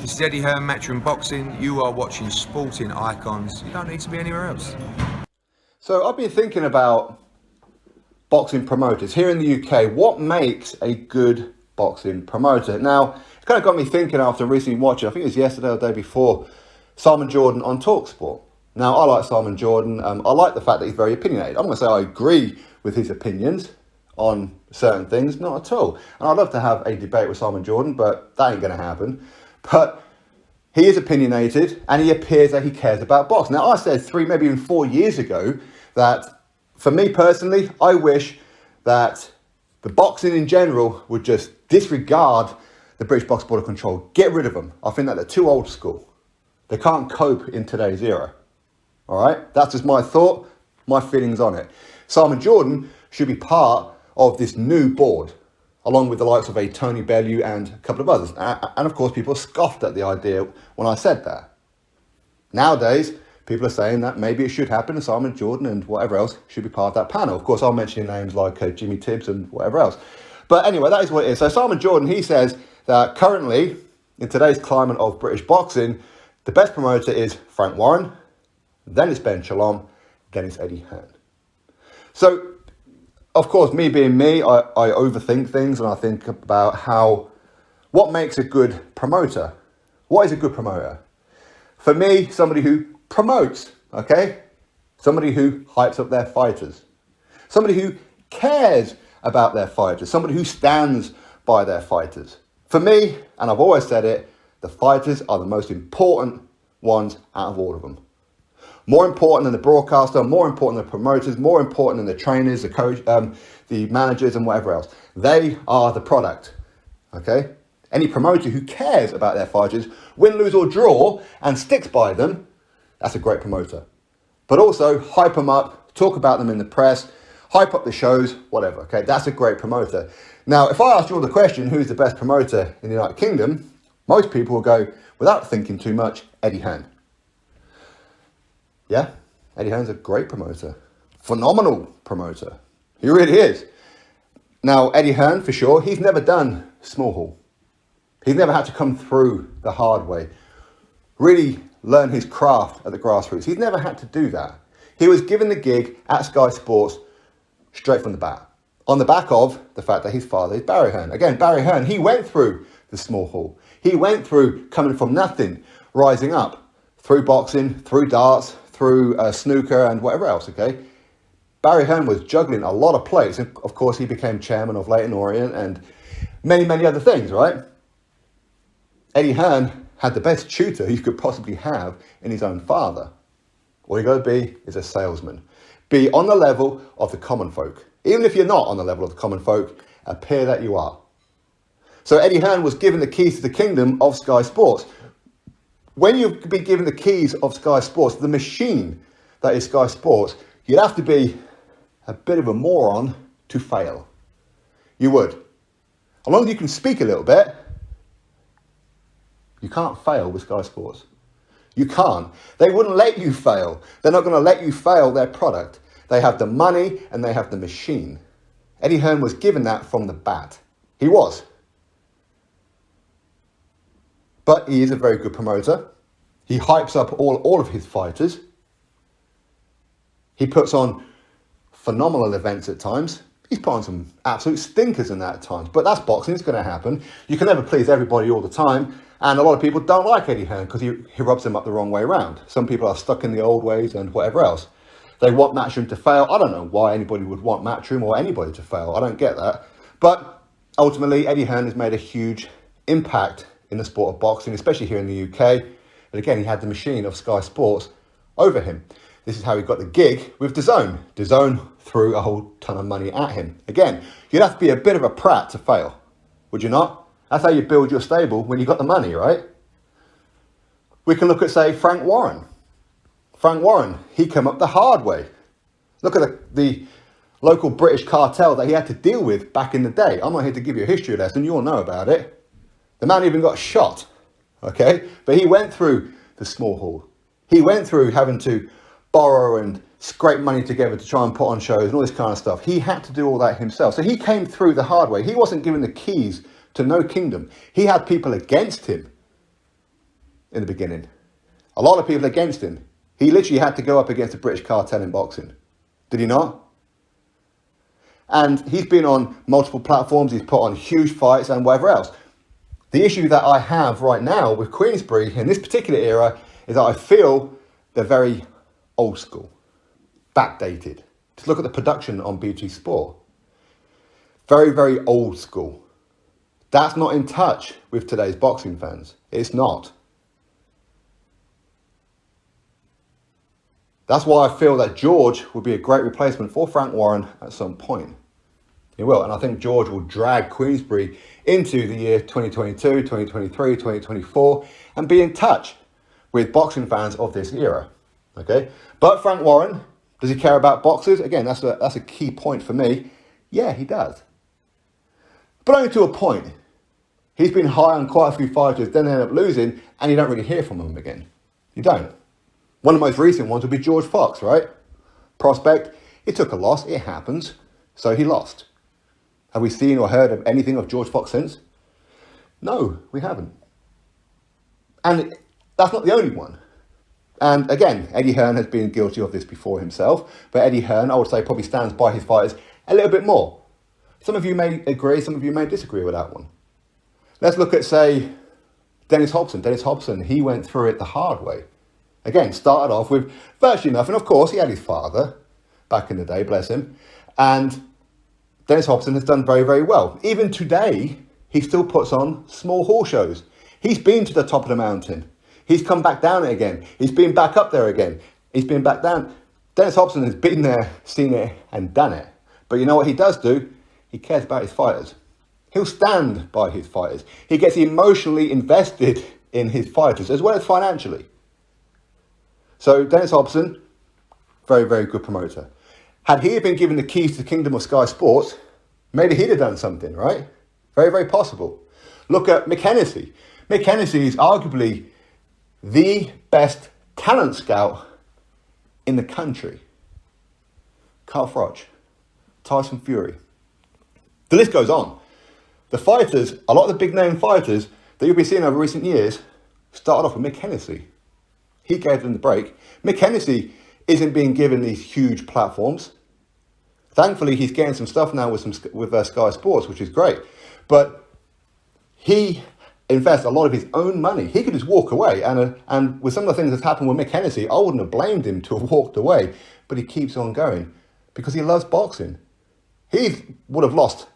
This is Eddie Hearn, Matchroom Boxing. You are watching Sporting Icons. You don't need to be anywhere else. So I've been thinking about boxing promoters here in the UK. What makes a good boxing promoter? Now, it kind of got me thinking after recently watching, I think it was yesterday or the day before, Simon Jordan on TalkSport. Now, I like Simon Jordan. I like the fact that he's very opinionated. I'm going to say I agree with his opinions on certain things, not at all. And I'd love to have a debate with Simon Jordan, but that ain't going to happen. But he is opinionated and he appears that he cares about boxing. Now, I said 3, maybe even 4 years ago that for me personally, I wish that the boxing in general would just disregard the British Box Board of Control. Get rid of them. I think that they're too old school. They can't cope in today's era. All right? That's just my thought, my feelings on it. Simon Jordan should be part of this new board, along with the likes of a Tony Bellew and a couple of others. And of course, people scoffed at the idea when I said that. Nowadays, people are saying that maybe it should happen and Simon Jordan and whatever else should be part of that panel. Of course, I'll mention names like Jimmy Tibbs and whatever else. But anyway, that is what it is. So Simon Jordan, he says that currently, in today's climate of British boxing, the best promoter is Frank Warren, then it's Ben Shalom, then it's Eddie Hearn. So, of course, me being me, I overthink things and I think about what makes a good promoter. What is a good promoter? For me, somebody who promotes, okay? Somebody who hypes up their fighters. Somebody who cares about their fighters. Somebody who stands by their fighters. For me, and I've always said it, the fighters are the most important ones out of all of them. More important than the broadcaster, more important than the promoters, more important than the trainers, the coach, the managers and whatever else. They are the product, okay? Any promoter who cares about their fighters, win, lose or draw, and sticks by them, that's a great promoter. But also hype them up, talk about them in the press, hype up the shows, whatever, okay? That's a great promoter. Now, if I ask you all the question, who's the best promoter in the United Kingdom, most people will go, without thinking too much, Eddie Hearn. Yeah, Eddie Hearn's a great promoter. Phenomenal promoter. He really is. Now, Eddie Hearn, for sure, he's never done small hall. He's never had to come through the hard way. Really learn his craft at the grassroots. He's never had to do that. He was given the gig at Sky Sports straight from the bat. On the back of the fact that his father is Barry Hearn. Again, Barry Hearn, he went through the small hall. He went through coming from nothing, rising up through boxing, through darts, through snooker and whatever else, okay? Barry Hearn was juggling a lot of plates. And of course, he became chairman of Leyton Orient and many, many other things, right? Eddie Hearn had the best tutor you could possibly have in his own father. All you got to be is a salesman. Be on the level of the common folk. Even if you're not on the level of the common folk, appear that you are. So Eddie Hearn was given the keys to the kingdom of Sky Sports. When you've been given the keys of Sky Sports, the machine that is Sky Sports, you'd have to be a bit of a moron to fail. You would. As long as you can speak a little bit, you can't fail with Sky Sports. You can't. They wouldn't let you fail. They're not going to let you fail their product. They have the money and they have the machine. Eddie Hearn was given that from the bat. He was. But he is a very good promoter. He hypes up all of his fighters. He puts on phenomenal events at times. He's put on some absolute stinkers in that at times. But that's boxing. It's going to happen. You can never please everybody all the time. And a lot of people don't like Eddie Hearn because he rubs them up the wrong way around. Some people are stuck in the old ways and whatever else. They want Matchroom to fail. I don't know why anybody would want Matchroom or anybody to fail. I don't get that. But ultimately, Eddie Hearn has made a huge impact in the sport of boxing, especially here in the UK. But again, he had the machine of Sky Sports over him. This is how he got the gig with DAZN. DAZN threw a whole ton of money at him. Again, you'd have to be a bit of a prat to fail, would you not? That's how you build your stable when you got the money, right? We can look at, say, Frank Warren. Frank Warren, he came up the hard way. Look at the local British cartel that he had to deal with back in the day. I'm not here to give you a history lesson. You all know about it. The man even got shot, okay? But he went through the small hall. He went through having to borrow and scrape money together to try and put on shows and all this kind of stuff. He had to do all that himself. So he came through the hard way. He wasn't given the keys to no kingdom. He had people against him. in the beginning. A lot of people against him. He literally had to go up against the British cartel in boxing. Did he not? And he's been on multiple platforms. He's put on huge fights and whatever else. The issue that I have right now with Queensberry in this particular era is that I feel they're very old school, backdated. Just look at the production on BT Sport. Very, very old school. That's not in touch with today's boxing fans. It's not. That's why I feel that George would be a great replacement for Frank Warren at some point. He will. And I think George will drag Queensberry into the year 2022, 2023, 2024 and be in touch with boxing fans of this era. Okay? But Frank Warren, does he care about boxers? Again, that's a key point for me. Yeah, he does. But only to a point. He's been high on quite a few fighters, then end up losing, and you don't really hear from him again. You don't. One of the most recent ones would be George Fox, right? Prospect, he took a loss, it happens, so he lost. Have we seen or heard of anything of George Fox since? No, we haven't. And that's not the only one. And again, Eddie Hearn has been guilty of this before himself, but Eddie Hearn, I would say, probably stands by his fighters a little bit more. Some of you may agree, some of you may disagree with that one. Let's look at, say, Dennis Hobson. Dennis Hobson, he went through it the hard way. Again, started off with virtually nothing. Of course, he had his father back in the day, bless him. And Dennis Hobson has done very, very well. Even today, he still puts on small hall shows. He's been to the top of the mountain. He's come back down it again. He's been back up there again. He's been back down. Dennis Hobson has been there, seen it, and done it. But you know what he does do? He cares about his fighters. He'll stand by his fighters. He gets emotionally invested in his fighters as well as financially. So Dennis Hobson, very, very good promoter. Had he been given the keys to the kingdom of Sky Sports, maybe he'd have done something, right? Very, very possible. Look at Mick Hennessy. Mick Hennessy is arguably the best talent scout in the country. Carl Froch, Tyson Fury. The list goes on. The fighters, a lot of the big name fighters that you'll be seeing over recent years, started off with Mick Hennessy. He gave them the break. Mick Hennessy isn't being given these huge platforms. Thankfully, he's getting some stuff now with Sky Sports, which is great. But he invests a lot of his own money. He could just walk away. And with some of the things that's happened with Mick Hennessy, I wouldn't have blamed him to have walked away. But he keeps on going because he loves boxing. He would have lost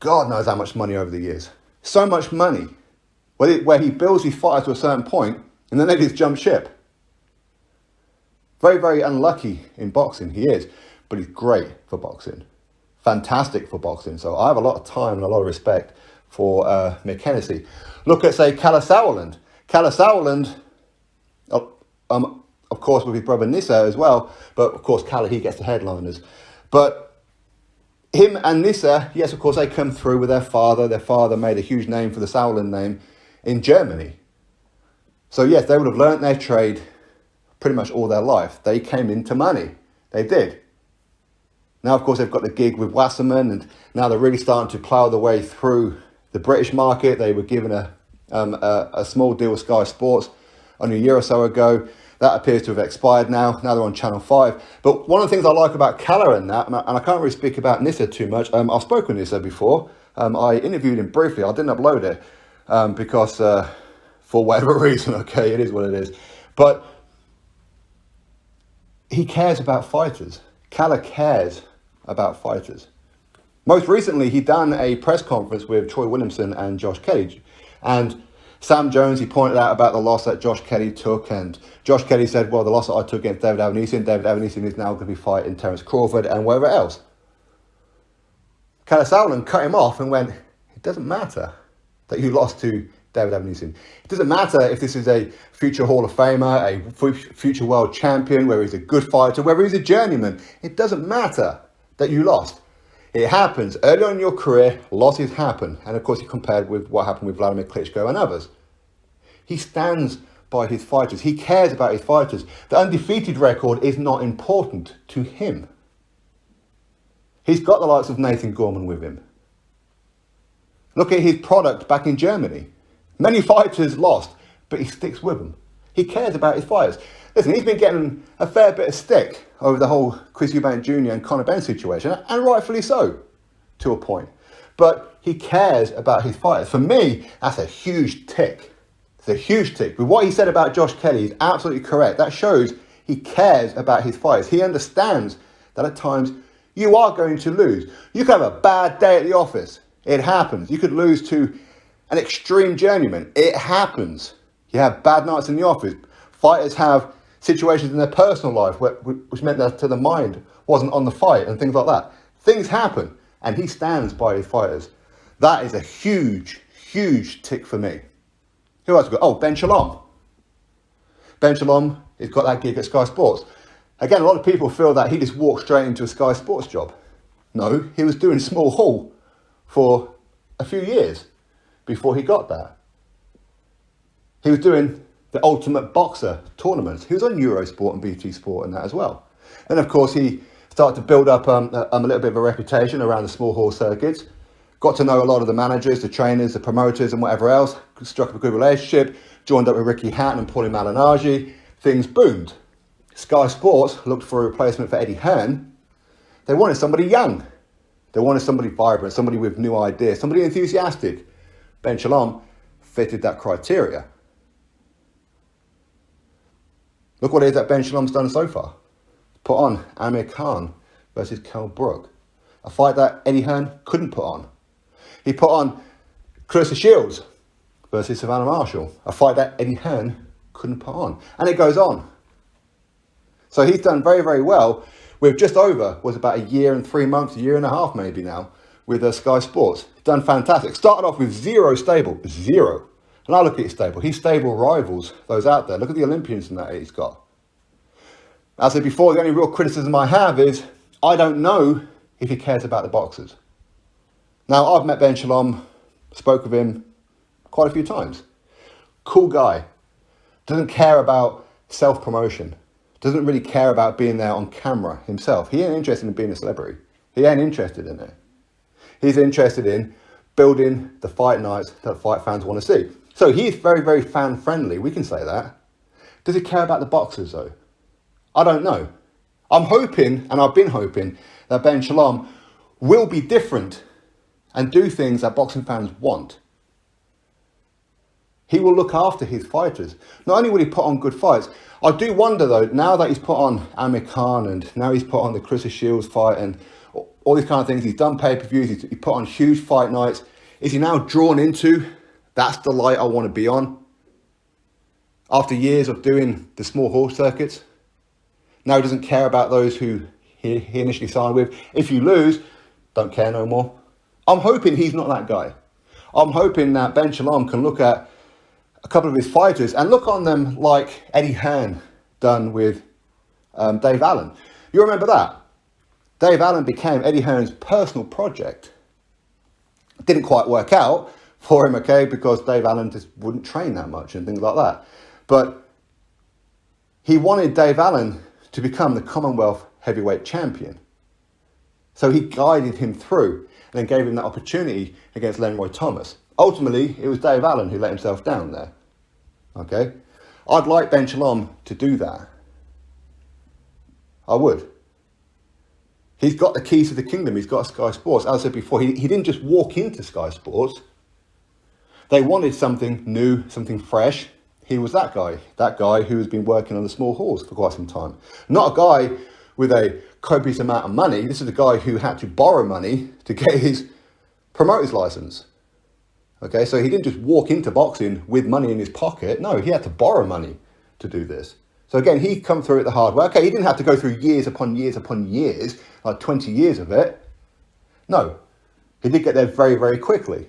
God knows how much money over the years. So much money. Where he builds his fighters to a certain point, and then they just jump ship. Very, very unlucky in boxing, he is. But he's great for boxing. Fantastic for boxing. So I have a lot of time and a lot of respect for Mick Hennessy. Look at, say, Kalle Sauerland. Kalle Sauerland, of course, with his brother Nissa as well. But, of course, Kalle, he gets the headliners. But him and Nissa, yes, of course, they come through with their father. Their father made a huge name for the Sauerland name in Germany. So, yes, they would have learnt their trade pretty much all their life. They came into money. They did. Now, of course, they've got the gig with Wasserman, and now they're really starting to plough their way through the British market. They were given a small deal with Sky Sports only a year or so ago. That appears to have expired now. Now they're on Channel 5. But one of the things I like about Kalle and that, and I can't really speak about Nissa too much. I've spoken with Nissa before. I interviewed him briefly. I didn't upload it because for whatever reason, okay, it is what it is. But he cares about fighters. Kalle cares about fighters. Most recently, he done a press conference with Troy Williamson and Josh Kelly. And Sam Jones, he pointed out about the loss that Josh Kelly took, and Josh Kelly said, well, the loss that I took against David Avanesian is now going to be fighting Terence Crawford and wherever else. Kalle Sauerland cut him off and went, it doesn't matter that you lost to David Avanesian. It doesn't matter if this is a future Hall of Famer, a future world champion, whether he's a good fighter, whether he's a journeyman. It doesn't matter that you lost. It happens. Early on in your career, losses happen. And of course, he compared with what happened with Vladimir Klitschko and others. He stands by his fighters. He cares about his fighters. The undefeated record is not important to him. He's got the likes of Nathan Gorman with him. Look at his product back in Germany. Many fighters lost, but he sticks with them. He cares about his fighters. Listen, he's been getting a fair bit of stick over the whole Chris Eubank Jr. and Conor Benn situation, and rightfully so, to a point. But he cares about his fighters. For me, that's a huge tick. It's a huge tick. But what he said about Josh Kelly is absolutely correct. That shows he cares about his fighters. He understands that at times you are going to lose. You could have a bad day at the office. It happens. You could lose to an extreme journeyman. It happens. You have bad nights in the office. Fighters have situations in their personal life which meant that the mind wasn't on the fight and things like that. Things happen, and he stands by his fighters. That is a huge, huge tick for me. Who else we got? Oh, Ben Shalom. Ben Shalom has got that gig at Sky Sports. Again, a lot of people feel that he just walked straight into a Sky Sports job. No, he was doing small hall for a few years before he got that. He was doing the Ultimate Boxer tournaments. He was on Eurosport and BT Sport and that as well. And of course, he started to build up a little bit of a reputation around the small hall circuits. Got to know a lot of the managers, the trainers, the promoters and whatever else. Struck up a good relationship. Joined up with Ricky Hatton and Paulie Malignaggi. Things boomed. Sky Sports looked for a replacement for Eddie Hearn. They wanted somebody young. They wanted somebody vibrant, somebody with new ideas, somebody enthusiastic. Ben Shalom fitted that criteria. Look what it is that Ben Shalom's done so far. Put on Amir Khan versus Kell Brook. A fight that Eddie Hearn couldn't put on. He put on Clarissa Shields versus Savannah Marshall. A fight that Eddie Hearn couldn't put on. And it goes on. So he's done very, very well with just over, was about a year and 3 months, a year and a half maybe now, with Sky Sports. Done fantastic. Started off with zero stable. Zero. And I look at his stable. His stable rivals those out there. Look at the Olympians and that he's got. As I said before, the only real criticism I have is I don't know if he cares about the boxers. Now, I've met Ben Shalom, spoke with him quite a few times. Cool guy. Doesn't care about self-promotion. Doesn't really care about being there on camera himself. He ain't interested in being a celebrity. He ain't interested in it. He's interested in building the fight nights that fight fans want to see. So he's very, very fan-friendly. We can say that. Does he care about the boxers, though? I don't know. I'm hoping, and I've been hoping, that Ben Shalom will be different and do things that boxing fans want. He will look after his fighters. Not only will he put on good fights, I do wonder though, now that he's put on Amir Khan and now he's put on the Clarissa Shields fight and all these kind of things, he's done pay-per-views, he put on huge fight nights, is he now drawn into, that's the light I want to be on? After years of doing the small hall circuits, now he doesn't care about those who he initially signed with. If you lose, don't care no more. I'm hoping he's not that guy. I'm hoping that Ben Shalom can look at a couple of his fighters and look on them like Eddie Hearn done with Dave Allen. You remember that? Dave Allen became Eddie Hearn's personal project. Didn't quite work out for him, okay, because Dave Allen just wouldn't train that much and things like that. But he wanted Dave Allen to become the Commonwealth heavyweight champion. So he guided him through and then gave him that opportunity against Lenroy Thomas. Ultimately, it was Dave Allen who let himself down there. Okay? I'd like Ben Shalom to do that. I would. He's got the keys to the kingdom. He's got Sky Sports. As I said before, he didn't just walk into Sky Sports. They wanted something new, something fresh. He was that guy who has been working on the small halls for quite some time. Not a guy with a copious amount of money. This is a guy who had to borrow money to get his promoter's license. Okay, so he didn't just walk into boxing with money in his pocket. No, he had to borrow money to do this. So again, he'd come through it the hard way. Okay, he didn't have to go through years upon years upon years, like 20 years of it. No, he did get there very, very quickly.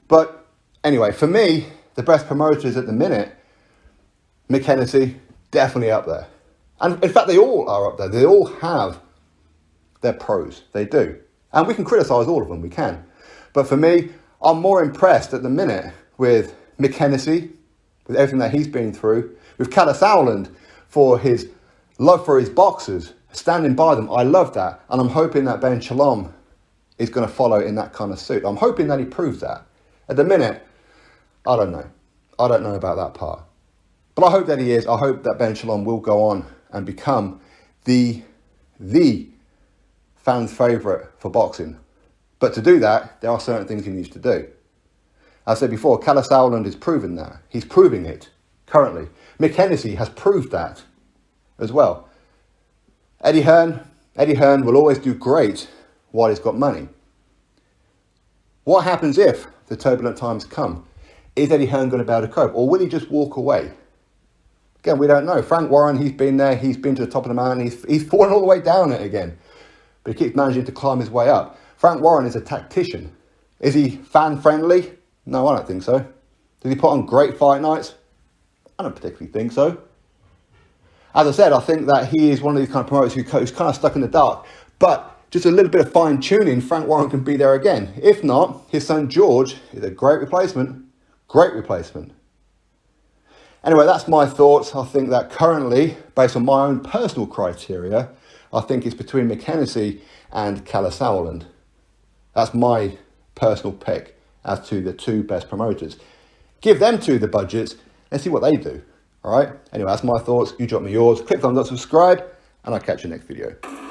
But anyway, for me, the best promoters at the minute, Mick Hennessy, definitely up there. And in fact, they all are up there. They all have their pros. They do. And we can criticise all of them, we can. But for me, I'm more impressed at the minute with Mick Hennessy, with everything that he's been through, with Kalle Sauerland for his love for his boxers, standing by them. I love that. And I'm hoping that Ben Shalom is going to follow in that kind of suit. I'm hoping that he proves that. At the minute, I don't know. I don't know about that part. But I hope that he is. I hope that Ben Shalom will go on and become the fans' favourite for boxing. But to do that, there are certain things he needs to do. As I said before, Calis Sauerland is proving that. He's proving it currently. Mick Hennessy has proved that as well. Eddie Hearn will always do great while he's got money. What happens if the turbulent times come? Is Eddie Hearn going to be able to cope? Or will he just walk away? Again, we don't know. Frank Warren, he's been there. He's been to the top of the mountain. He's fallen all the way down it again. But he keeps managing to climb his way up. Frank Warren is a tactician. Is he fan-friendly? No, I don't think so. Does he put on great fight nights? I don't particularly think so. As I said, I think that he is one of these kind of promoters who's kind of stuck in the dark. But just a little bit of fine-tuning, Frank Warren can be there again. If not, his son George is a great replacement. Great replacement. Anyway, that's my thoughts. I think that currently, based on my own personal criteria, I think it's between Mick Hennessy and Kalle Sauerland. That's my personal pick as to the two best promoters. Give them two the budgets and see what they do. All right? Anyway, that's my thoughts. You drop me yours. Click thumbs up, subscribe, and I'll catch you next video.